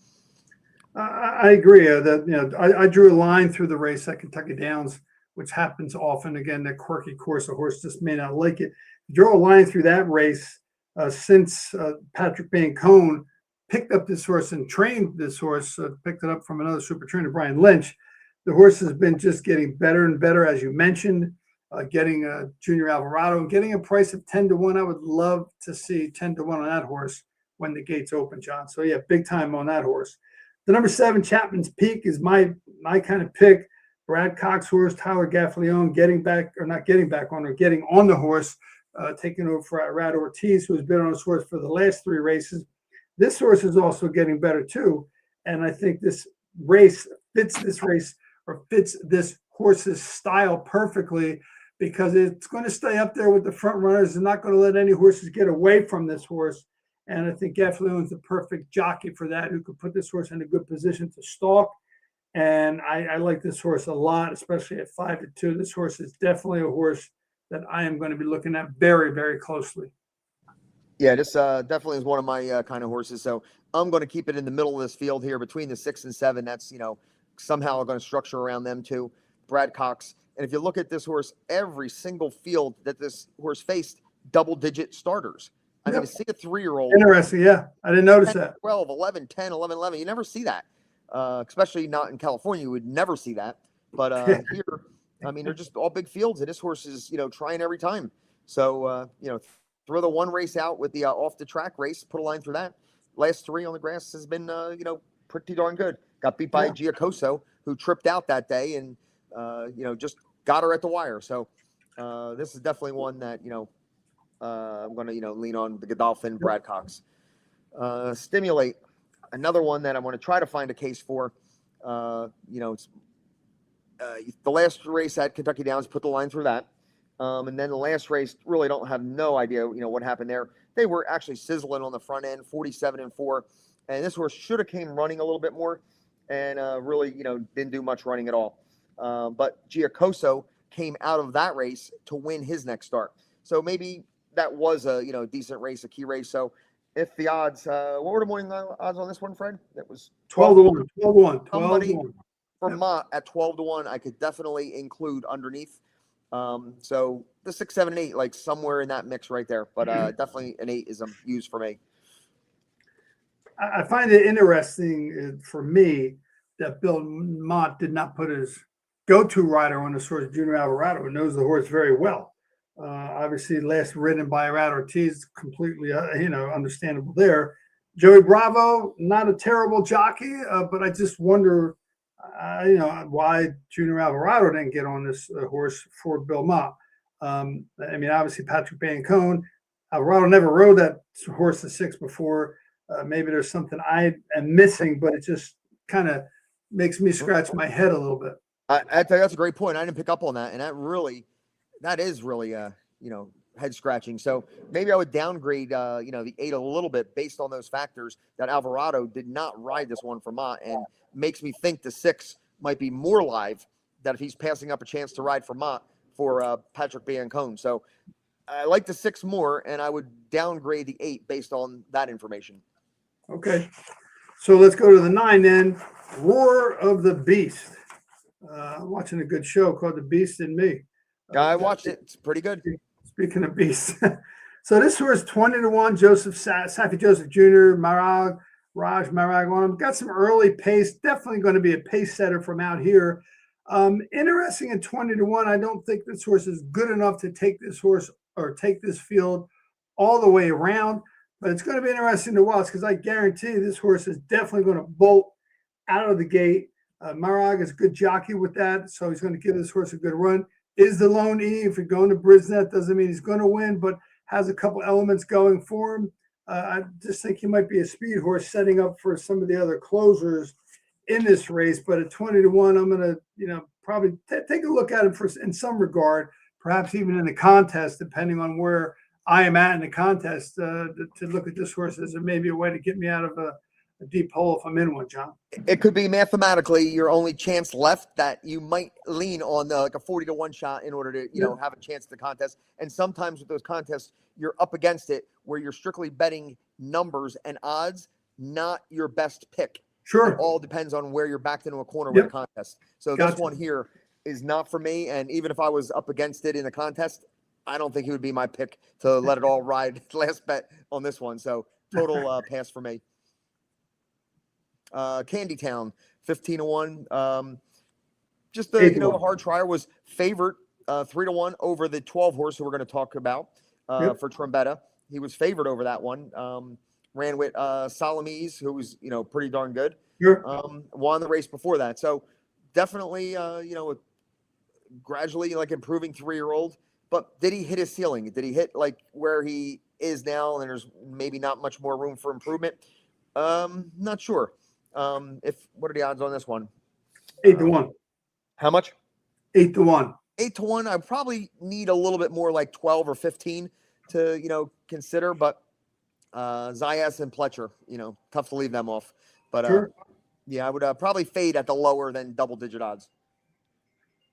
I agree that I drew a line through the race at Kentucky Downs, which happens often. Again, that quirky course, a horse just may not like it. Draw a line through that race since Patrick Bancone picked up this horse and trained this horse, picked it up from another super trainer, Brian Lynch. The horse has been just getting better and better, as you mentioned. Getting Junior Alvarado, getting a price of 10-1. I would love to see 10-1 on that horse when the gates open, John. So yeah, big time on that horse. The number 7, Chapman's Peak, is my kind of pick. Brad Cox horse, Tyler Gaffalione getting on the horse, taking over for Irad Ortiz, who has been on his horse for the last 3 races. This horse is also getting better too, and I think this race fits this horse's style perfectly, because it's going to stay up there with the front runners and not going to let any horses get away from this horse. And I think Gaffalione is the perfect jockey for that, who could put this horse in a good position to stalk. And I like this horse a lot, especially at 5-2. This horse is definitely a horse that I am going to be looking at very, very closely. Yeah, this definitely is one of my kind of horses. So I'm going to keep it in the middle of this field here between the 6 and 7. That's, somehow going to structure around them too. Brad Cox. And if you look at this horse, every single field that this horse faced, double-digit starters. I mean, to see a 3-year-old. Interesting, yeah. I didn't notice 10, that. 12, 11, 10, 11, 11. You never see that, especially not in California. You would never see that. But here, I mean, they're just all big fields, and this horse is, trying every time. So, throw the one race out with the off-the-track race, put a line through that. Last 3 on the grass has been, pretty darn good. Got beat by Giacoso, who tripped out that day and, just got her at the wire. So this is definitely one that, I'm going to, lean on the Godolphin, Brad Cox. Stimulate, another one that I want to try to find a case for. It's the last race at Kentucky Downs, put the line through that. And then the last race, really don't have no idea, what happened there. They were actually sizzling on the front end, 47-4. And this horse should have came running a little bit more and really, didn't do much running at all. But Giacoso came out of that race to win his next start. So maybe that was a, decent race, a key race. So if the odds, what were the morning odds on this one, Fred? That was 12-1. 12-1. Somebody for Mott at 12-1, I could definitely include underneath. So the 6, 7, 8, like somewhere in that mix right there. But definitely an 8 is used for me. I find it interesting for me that Bill Mott did not put his go-to rider on the horse, Junior Alvarado, who knows the horse very well. Obviously, last ridden by Irad Ortiz, completely, understandable there. Joey Bravo, not a terrible jockey, but I just wonder, why Junior Alvarado didn't get on this horse for Bill Mott. Obviously, Patrick Bancone, Alvarado never rode that horse the 6 before. Maybe there's something I am missing, but it just kind of makes me scratch my head a little bit. I tell you, that's a great point. I didn't pick up on that, and that is really head scratching. So maybe I would downgrade the 8 a little bit based on those factors that Alvarado did not ride this one for Mott, and makes me think the 6 might be more live, that if he's passing up a chance to ride for Mott for Patrick Bancone. So I like the 6 more, and I would downgrade the 8 based on that information. Okay, so let's go to the 9 then. Roar of the Beast. I'm watching a good show called The Beast and Me. I watched it. It's pretty good. Speaking of beasts. So this horse 20-1, Joseph Safi Joseph Jr., Raj Marag on him. Got some early pace. Definitely going to be a pace setter from out here. Interesting at 20-1. I don't think this horse is good enough to take this horse or take this field all the way around. But it's going to be interesting to watch, because I guarantee this horse is definitely going to bolt out of the gate. Marag is a good jockey with that, so he's going to give this horse a good run. Is the lone E. If you're going to Brisnet, doesn't mean he's going to win, but has a couple elements going for him. I just think he might be a speed horse setting up for some of the other closers in this race. But at 20-1, I'm going to, probably take a look at him in some regard, perhaps even in the contest, depending on where I am at in the contest, to look at this horse as maybe a way to get me out of a deep hole if I'm in one, John. It could be mathematically your only chance left that you might lean on like a 40-1 shot in order to, have a chance at the contest. And sometimes with those contests, you're up against it where you're strictly betting numbers and odds, not your best pick. Sure. It all depends on where you're backed into a corner with a contest. So Gotcha. This one here is not for me. And even if I was up against it in a contest, I don't think it would be my pick to let it all ride. Last bet on this one. So total pass for me. Candy Town, 15-1. Just a hard trier, was favored 3-1 over the 12 horse who we're going to talk about for Trombetta. He was favored over that one. Ran with Salamis, who was pretty darn good. Sure. Won the race before that. So definitely gradually like improving 3-year-old. But did he hit his ceiling? Did he hit like where he is now? And there's maybe not much more room for improvement. Not sure. What are the odds on this one? 8-1. How much? 8-1. 8-1. I probably need a little bit more, like 12 or 15 to, consider, but Zayas and Pletcher, tough to leave them off. But sure. Yeah, I would probably fade at the lower than double-digit odds.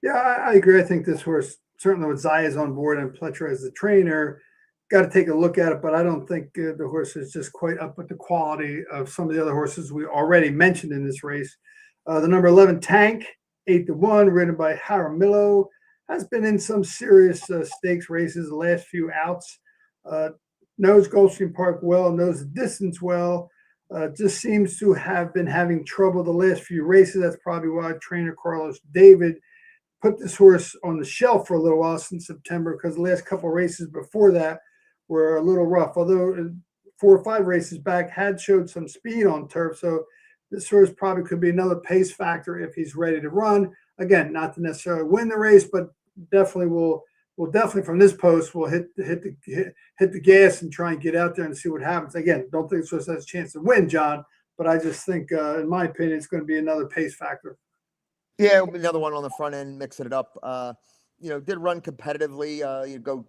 Yeah, I agree. I think this horse, certainly with Zayas on board and Pletcher as the trainer, got to take a look at it, but I don't think the horse is just quite up with the quality of some of the other horses we already mentioned in this race. The number 11 Tank, 8-1, ridden by Jaramillo, has been in some serious stakes races the last few outs. Knows Gulfstream Park well, knows the distance well. Just seems to have been having trouble the last few races. That's probably why trainer Carlos David put this horse on the shelf for a little while since September, because the last couple of races before that were a little rough, although 4 or 5 races back had showed some speed on turf. So this horse probably could be another pace factor if he's ready to run. Again, not to necessarily win the race, but definitely will definitely from this post will hit the gas and try and get out there and see what happens. Again, don't think this horse has a chance to win, John, but I just think, in my opinion, it's going to be another pace factor. Yeah, another one on the front end, mixing it up. Did run competitively.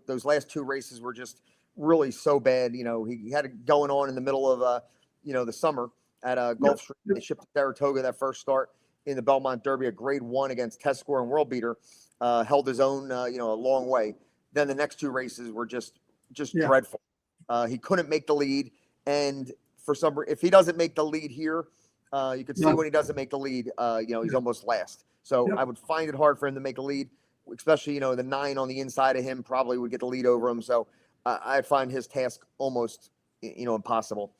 Those last 2 races were just really so bad. He had it going on in the middle of the summer at Gulfstream. They shipped to Saratoga that first start in the Belmont Derby, a grade 1 against Test Score and World Beater. Held his own a long way. Then the next 2 races were just dreadful. He couldn't make the lead, and if he doesn't make the lead here, you could see when he doesn't make the lead, he's almost last. So I would find it hard for him to make a lead, especially the 9 on the inside of him probably would get the lead over him. So I'd find his task almost, impossible.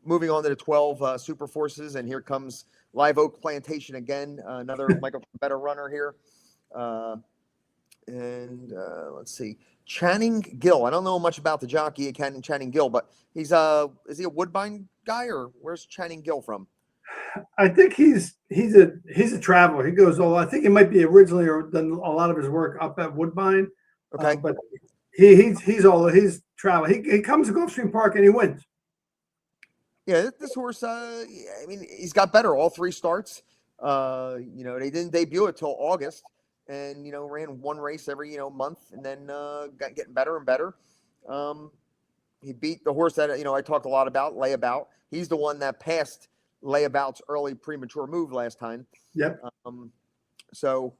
Moving on to the 12 Super Forces, and here comes Live Oak Plantation again, another Michael Better runner here. Let's see, Channing Gill. I don't know much about the jockey Channing Gill, but he's is he a Woodbine guy, or where's Channing Gill from? I think he's a traveler. He goes all. I think he might be originally or done a lot of his work up at Woodbine. Okay, but he's travel. He comes to Gulfstream Park and he wins. Yeah, this horse. He's got better all 3 starts. They didn't debut it till August, and ran 1 race every month, and then got getting better and better. He beat the horse that I talked a lot about, Layabout. He's the one that passed Layabout's early premature move last time. Yep. So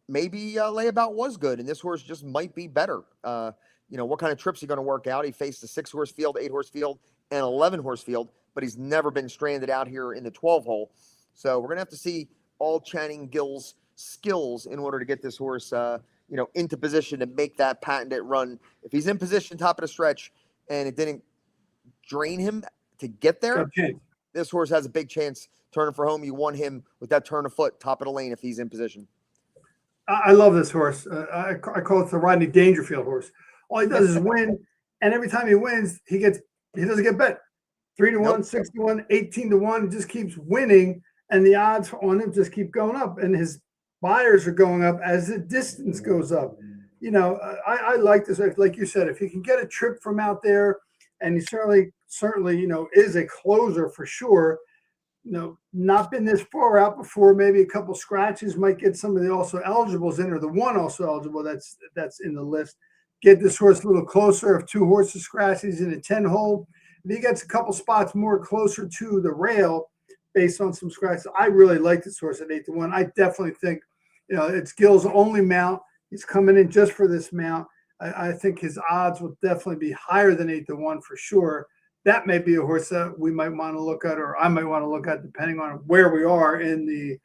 maybe Layabout was good, and this horse just might be better. What kind of trips he going to work out? He faced a 6-horse field, 8-horse field, and 11-horse field, but he's never been stranded out here in the 12-hole. So we're going to have to see all Channing Gill's skills in order to get this horse, into position to make that patented run. If he's in position, top of the stretch, and it didn't drain him to get there, this horse has a big chance turning for home. You want him with that turn of foot, top of the lane, if he's in position. I love this horse. I call it the Rodney Dangerfield horse. All he does is win, and every time he wins, he doesn't get bet. 3-1, 6-1, 18-1. He just keeps winning, and the odds on him just keep going up, and his buyers are going up as the distance goes up. I like this. Like you said, if he can get a trip from out there, and he certainly, is a closer for sure. Not been this far out before. Maybe a couple scratches might get some of the also eligibles in, or the one also eligible that's in the list. Get this horse a little closer. If 2 horses scratch, he's in a 10 hole. If he gets a couple spots more closer to the rail based on some scratches, I really like this horse at 8-1. I definitely think, it's Gill's only mount. He's coming in just for this mount. I think his odds will definitely be higher than 8-1 for sure. That may be a horse that we might want to look at, or I might want to look at, depending on where we are in the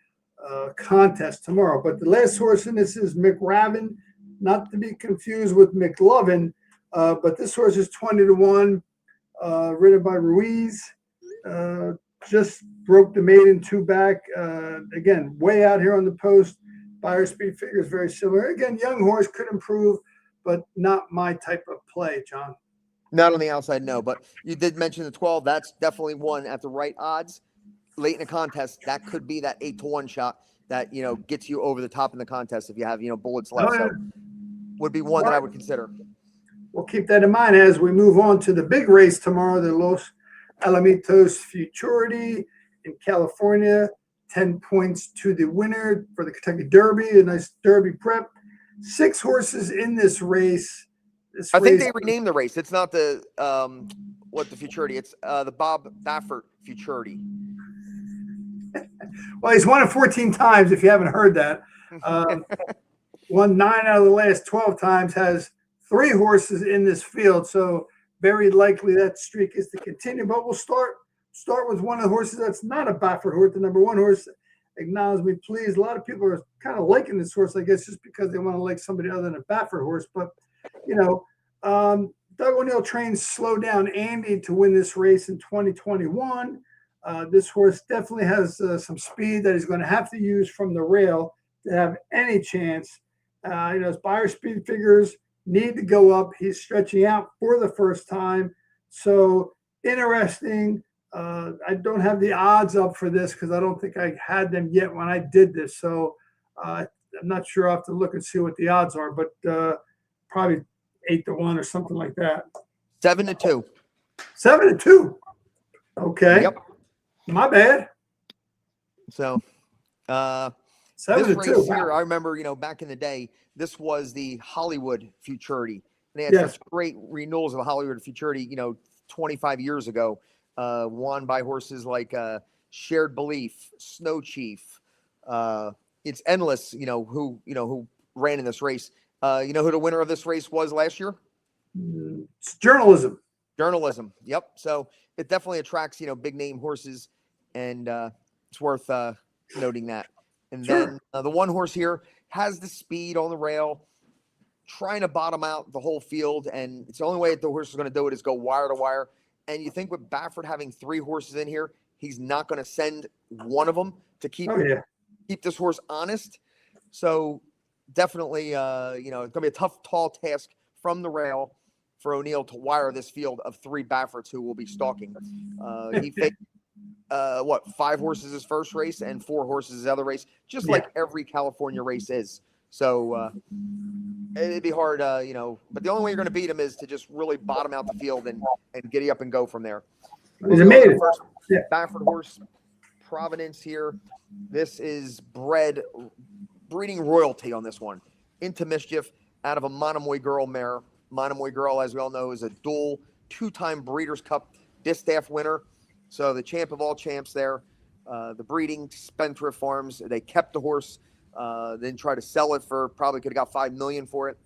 contest tomorrow. But the last horse in this is McRaven, not to be confused with McLovin, but this horse is 20-1, ridden by Ruiz. Just broke the maiden 2 back. Again, way out here on the post. Buyer speed figure is very similar. Again, young horse could improve, but not my type of play, John. Not on the outside, no. But you did mention the 12. That's definitely one at the right odds. Late in the contest, that could be that 8-1 shot that, gets you over the top in the contest if you have, bullets left. So would be one that I would consider. We'll keep that in mind as we move on to the big race tomorrow, the Los Alamitos Futurity in California. 10 points to the winner for the Kentucky Derby, a nice Derby prep. 6 horses in this race. I think they renamed the race. It's not the the Futurity. It's the Bob Baffert Futurity. Well, he's won it 14 times, if you haven't heard that. Won 9 out of the last 12 times, has 3 horses in this field. So very likely that streak is to continue. But we'll start with one of the horses that's not a Baffert horse, the number 1 horse. Acknowledge me, please. A lot of people are kind of liking this horse, I guess, just because they want to like somebody other than a Baffert horse. But, Doug O'Neill trained Slow Down Andy to win this race in 2021. This horse definitely has some speed that he's going to have to use from the rail to have any chance. His buyer speed figures need to go up. He's stretching out for the first time. So interesting. I don't have the odds up for this because I don't think I had them yet when I did this. So I'm not sure. I'll have to look and see what the odds are, but probably 8-1 or something like that. 7-2. 7-2. Okay. Yep. My bad. So, 7-2. this race here, I remember, back in the day, this was the Hollywood Futurity. And they had such great renewals of the Hollywood Futurity, 25 years ago, won by horses like Shared Belief, Snow Chief. It's endless, who ran in this race. Who the winner of this race was last year? It's journalism. Journalism. Yep. So it definitely attracts, big name horses, and it's worth noting that. And then the one horse here has the speed on the rail, trying to bottom out the whole field, and it's the only way that the horse is going to do it is go wire to wire. And you think with Baffert having 3 horses in here, he's not going to send one of them to keep this horse honest. So definitely, it's going to be a tough, tall task from the rail for O'Neill to wire this field of 3 Bafferts who will be stalking. He faked 5 horses his first race and 4 horses his other race, just like every California race is. So it'd be hard, but the only way you're going to beat him is to just really bottom out the field and giddy up and go from there. He's amazing. First Baffert horse, Providence here. This is breeding royalty on this one. Into Mischief out of a Monomoy Girl mare. Monomoy Girl, as we all know, is a dual 2-time Breeders' Cup Distaff winner. So the champ of all champs there. The breeding Spendthrift Farms, they kept the horse, then tried to sell it for, probably could have got $5 million for it.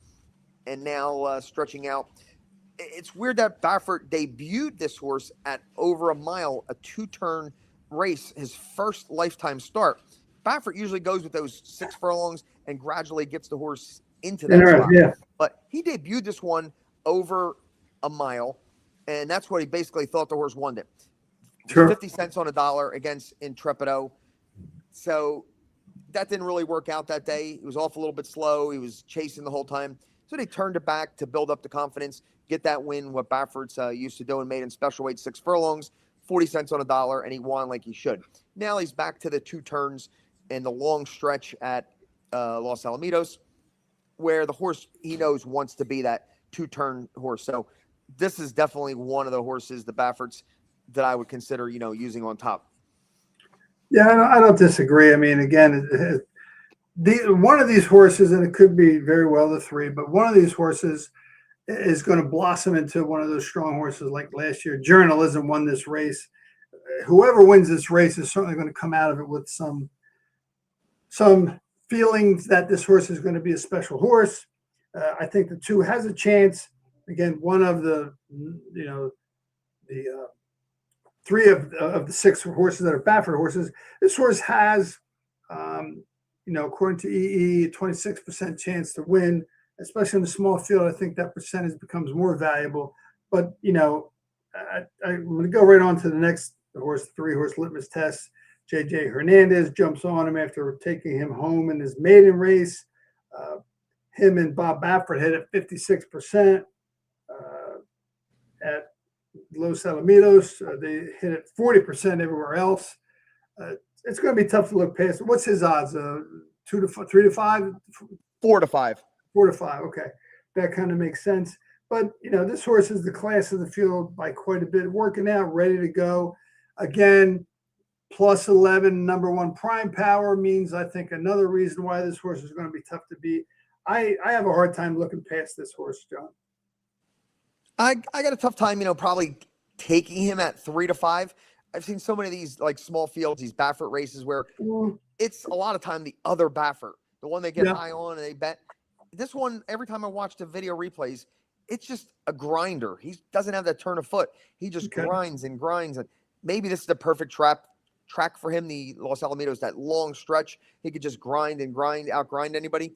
And now stretching out. It's weird that Baffert debuted this horse at over a mile, a 2-turn race, his first lifetime start. Baffert usually goes with those 6 furlongs and gradually gets the horse into that spot. But he debuted this one over a mile, and that's what he basically thought the horse won it. 50 cents on a dollar against Intrepido. So that didn't really work out that day. He was off a little bit slow. He was chasing the whole time. So they turned it back to build up the confidence, get that win, what Baffert's used to do, and made in special weight 6 furlongs, 40 cents on a dollar, and he won like he should. Now he's back to the 2 turns and the long stretch at Los Alamitos, where the horse he knows wants to be that 2-turn horse. So this is definitely one of the horses, the Bafferts, that I would consider, using on top. Yeah, I don't disagree. I mean, again, one of these horses, and it could be very well the 3, but one of these horses is going to blossom into one of those strong horses like last year. Journalism won this race. Whoever wins this race is certainly going to come out of it with some feelings that this horse is going to be a special horse. I think the 2 has a chance. Again, one of the, the 3 of the 6 horses that are Baffert horses. This horse has, according to EE, a 26% chance to win, especially in the small field. I think that percentage becomes more valuable. But, I'm going to go right on to the next horse, the 3-horse litmus test. JJ Hernandez jumps on him after taking him home in his maiden race. Him and Bob Baffert hit at 56%. At Los Alamitos, they hit at 40% everywhere else. It's going to be tough to look past. What's his odds? 2 to 3 to 5? 4 to 5. 4 to 5. Okay, that kind of makes sense. But this horse is the class of the field by quite a bit. Working out, ready to go. Again, plus 11, number 1 prime power means, I think, another reason why this horse is going to be tough to beat. I have a hard time looking past this horse, John. I got a tough time, probably taking him at 3 to 5. I've seen so many of these like small fields, these Baffert races where it's a lot of time the other Baffert, the one they get high on and they bet. This one, every time I watch the video replays, it's just a grinder. He doesn't have that turn of foot. He just grinds and grinds. And maybe this is the perfect track for him. The Los Alamitos, that long stretch, he could just grind and outgrind anybody.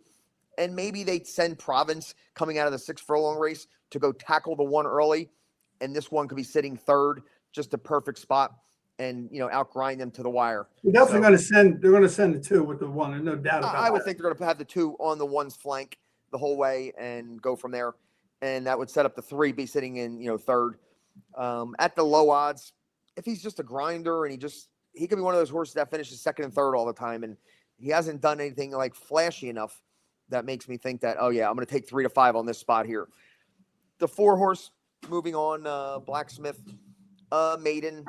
And maybe they'd send Province coming out of the 6 furlong race to go tackle the 1 early. And this one could be sitting 3rd, just a perfect spot, and, outgrind them to the wire. They're definitely going to send the 2 with the 1. There's no doubt about that. I would think they're going to have the 2 on the 1's flank the whole way and go from there. And that would set up the 3 be sitting in, 3rd. At the low odds, if he's just a grinder and he could be one of those horses that finishes 2nd and 3rd all the time. And he hasn't done anything like flashy enough. That makes me think that, I'm going to take 3 to 5 on this spot here. The 4-horse, moving on, Blacksmith, maiden.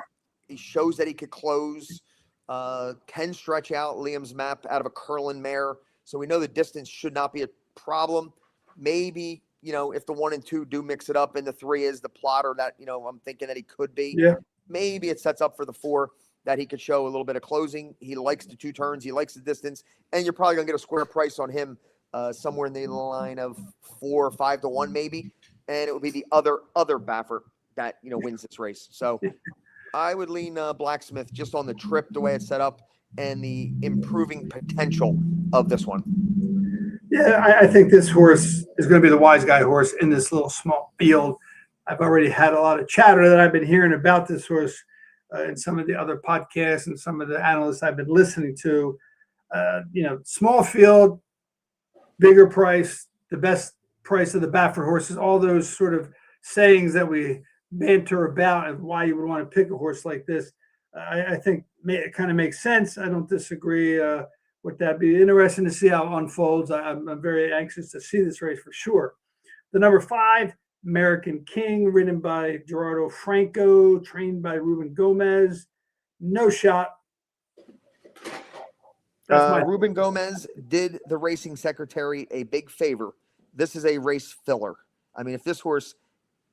He shows that he could close, can stretch out Liam's Map out of a Curlin mare. So we know the distance should not be a problem. Maybe, if the 1 and 2 do mix it up and the 3 is the plotter that, I'm thinking that he could be. Yeah. Maybe it sets up for the 4 that he could show a little bit of closing. He likes the 2 turns. He likes the distance. And you're probably going to get a square price on him. Somewhere in the line of 4 or 5 to 1, maybe, and it would be the other Baffert that wins this race. So I would lean Blacksmith just on the trip, the way it's set up, and the improving potential of this one. Yeah, I think this horse is going to be the wise guy horse in this little small field. I've already had a lot of chatter that I've been hearing about this horse in some of the other podcasts and some of the analysts I've been listening to. Small field, bigger price, the best price of the Baffert horses, all those sort of sayings that we banter about and why you would want to pick a horse like this. I think it kind of makes sense. I don't disagree with that. Be interesting to see how it unfolds. I'm very anxious to see this race for sure. The number 5, American King, ridden by Gerardo Franco, trained by Ruben Gomez. No shot. Ruben Gomez did the racing secretary a big favor. This is a race filler. I mean, if this horse,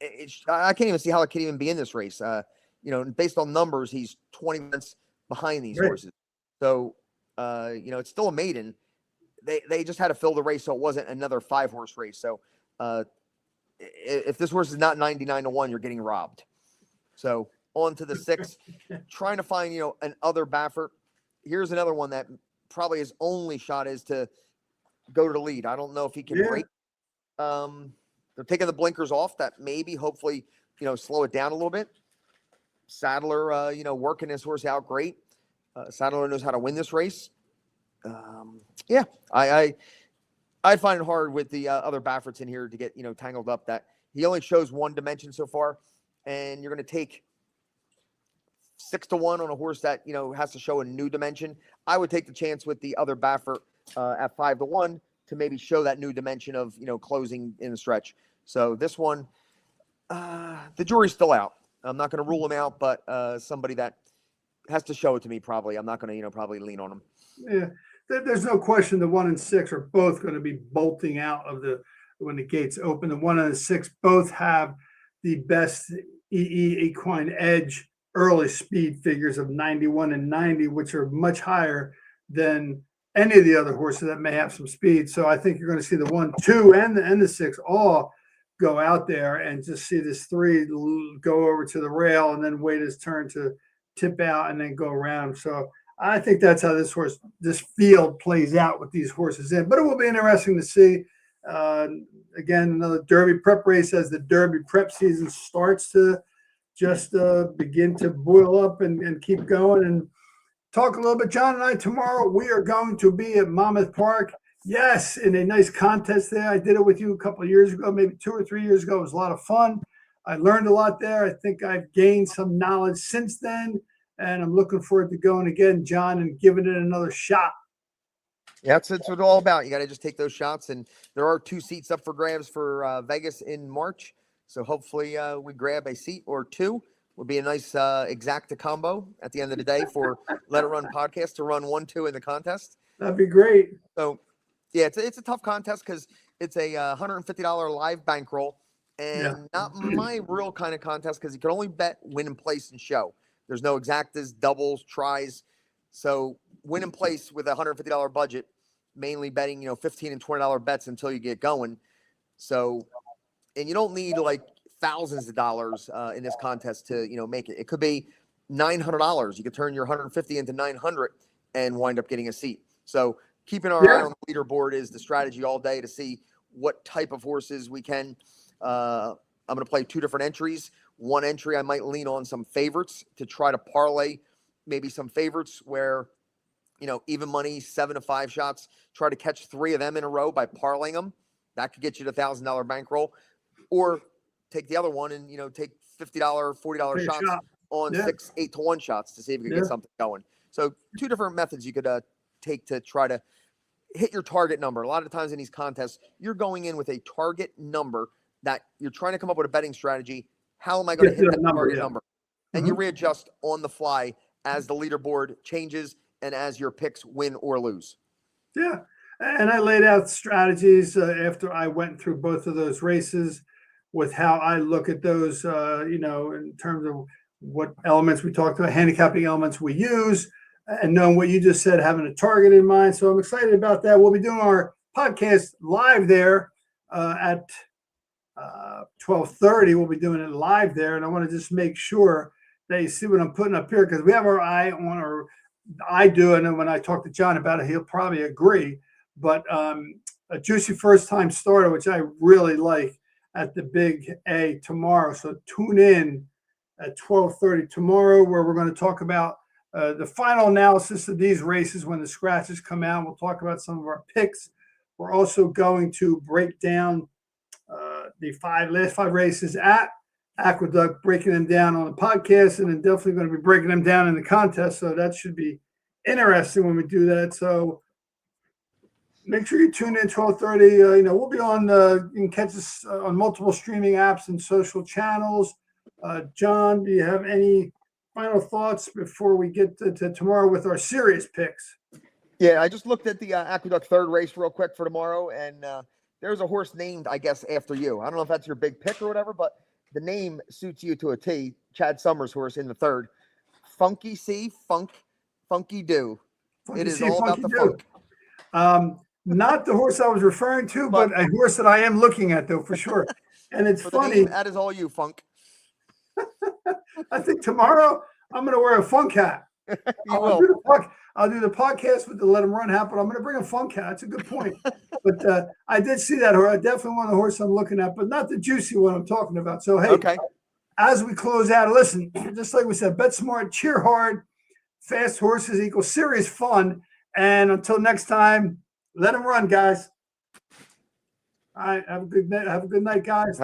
I can't even see how it can even be in this race. Based on numbers, he's 20 minutes behind these horses. So, it's still a maiden. They just had to fill the race so it wasn't another 5-horse race. So, if this horse is not 99 to 1, you're getting robbed. So, on to the 6, trying to find, an other Baffert. Here's another one that probably his only shot is to go to the lead. I don't know if he can break. They're taking the blinkers off. That maybe, hopefully, slow it down a little bit. Sadler, working his horse out great. Sadler knows how to win this race. I find it hard with the other Bafferts in here to get, tangled up. That he only shows 1 dimension so far, and you're going to take 6 to 1 on a horse that, has to show a new dimension. I would take the chance with the other Baffert at 5 to 1 to maybe show that new dimension of, closing in the stretch. So this one, the jury's still out. I'm not going to rule him out, but somebody that has to show it to me probably. I'm not going to, probably lean on him. Yeah, there's no question the 1 and 6 are both going to be bolting out of the when the gates open. The 1 and the 6 both have the best equine edge early speed figures of 91 and 90, which are much higher than any of the other horses that may have some speed. So I think you're going to see the 1, 2, and the 6 all go out there and just see this 3 go over to the rail and then wait his turn to tip out and then go around. So I think that's how this field plays out with these horses in. But it will be interesting to see. Again, another Derby prep race as the Derby prep season starts to just begin to boil up and keep going. And talk a little bit. John and I tomorrow, we are going to be at Monmouth Park. Yes, in a nice contest there. I did it with you a couple of years ago, maybe 2 or 3 years ago. It was a lot of fun. I learned a lot there. I think I've gained some knowledge since then, and I'm looking forward to going again, John, and giving it another shot. Yeah, that's what it's all about. You got to just take those shots, and there are 2 seats up for grabs for Vegas in March. So hopefully we grab a seat or 2. Would be a nice exacta combo at the end of the day for Let It Run podcast to run 1-2 in the contest. That'd be great. So, yeah, it's a tough contest because it's a $150 live bankroll, and not my real kind of contest because you can only bet win and place and show. There's no exactas, doubles, tries. So win and place with a $150 budget, mainly betting, $15 and $20 bets until you get going. So, and you don't need like thousands of dollars in this contest to, make it. It could be $900. You could turn your 150 into 900 and wind up getting a seat. So keeping our eye on the leaderboard is the strategy all day to see what type of horses we can. I'm going to play 2 different entries. One entry, I might lean on some favorites to try to parlay maybe some favorites where, even money, 7 to 5 shots, try to catch 3 of them in a row by parlaying them. That could get you to $1,000 bankroll. Or take the other one and, take $50, $40 shots on 6, 8 to 1 shots to see if you can get something going. So 2 different methods you could take to try to hit your target number. A lot of times in these contests, you're going in with a target number that you're trying to come up with a betting strategy. How am I going to hit that target number? And you readjust on the fly as the leaderboard changes and as your picks win or lose. Yeah. And I laid out strategies after I went through both of those races with how I look at those, in terms of what elements we talked about, handicapping elements we use, and knowing what you just said, having a target in mind. So I'm excited about that. We'll be doing our podcast live there at 12:30. We'll be doing it live there. And I want to just make sure that you see what I'm putting up here, because we have our eye on, or I do. And then when I talk to John about it, he'll probably agree. But a juicy first time starter, which I really like, at the Big A tomorrow. So tune in at 12:30 tomorrow, where we're going to talk about the final analysis of these races when the scratches come out. We'll talk about some of our picks. We're also going to break down the last 5 races at Aqueduct, breaking them down on the podcast, and then definitely going to be breaking them down in the contest. So that should be interesting when we do that. So make sure you tune in 12:30. We'll be on. You can catch us on multiple streaming apps and social channels. John, do you have any final thoughts before we get to tomorrow with our serious picks? Yeah, I just looked at the Aqueduct 3rd race real quick for tomorrow, and there's a horse named, I guess, after you. I don't know if that's your big pick or whatever, but the name suits you to a T. Chad Summers' horse in the 3rd. Funky C, Funky Do. It is all about the funk. Not the horse I was referring to, but a horse that I am looking at, though, for sure. And it's funny. That is all you, Funk. I think tomorrow I'm going to wear a funk hat. I'll do the podcast with the Let 'Em Run hat, but I'm going to bring a funk hat. That's a good point. But I did see that horse. I definitely want the horse I'm looking at, but not the juicy one I'm talking about. So, hey, as we close out, listen, just like we said, bet smart, cheer hard, fast horses equals serious fun. And until next time, let them run, guys. All right, have a good night, guys.